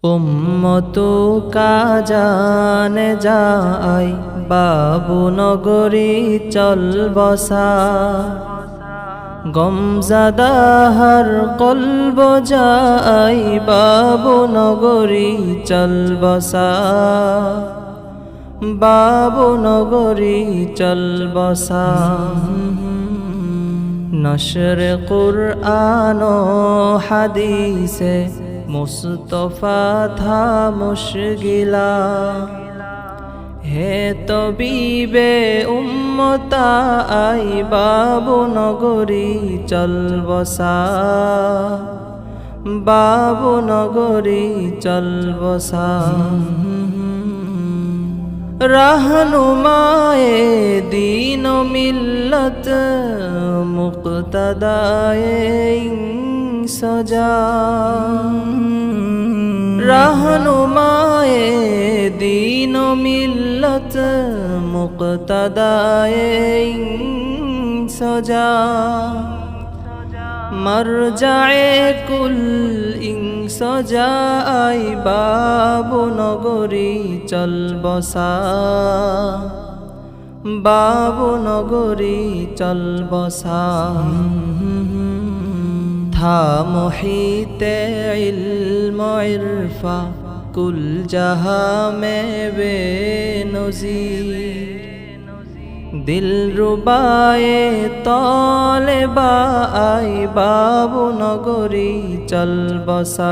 উম্মতু কাজানে যায় বাবু নগরী চল বসা গমজাদাহর কলব যায় বাবু নগরী চল বসা বাবু নগরী চল বসা নশর কুরআন ও হাদিসে মুস্তফা থা মুশগিলা হে তবিবে উম্মতা আই বাবু নগরী চল বসা বাবু নগরী চল বসা रहनुमाए दीन मिल्लत मुक्तदाए सजा रहनुमाए दीन मिल्लत मुक्तदाए सजा मरजाए कुल इंसजा आई बाबू नगरी चल बसा बाबू नगरी चल बसा था मुहीते इल्म इरफा कुल जहां में बेनज़ीर दिल रुबाए तौलेबा आई बाबू नगरी चल बसा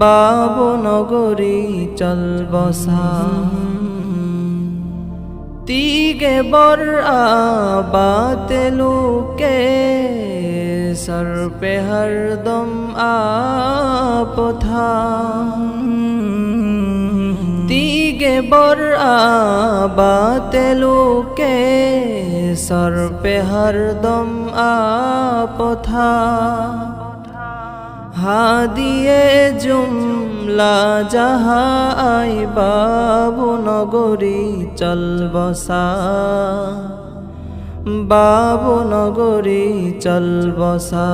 बाबू नगरी चल बसा तीगे बर बातेलू के सर पे हरदम आप था तीगे बर बातेलू के सर पे हरदम आप था हादिए जुमला जहाँ आई बाबू नगरी चल बसा बाबू नगरी चल बसा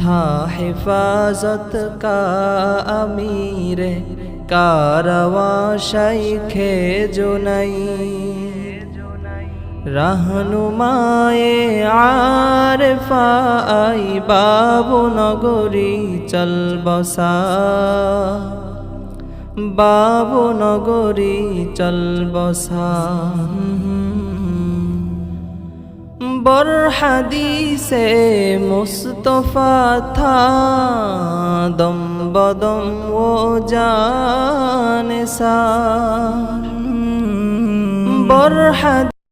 था हिफाजत का अमीर कारवां शाइखे जुनैद रहनुमाए आरिफा आई बाबू नगरी चल बसा बाबू नगरी चल बसा बर हदीसे मुस्तफा था दम बदम वो जाने सा बर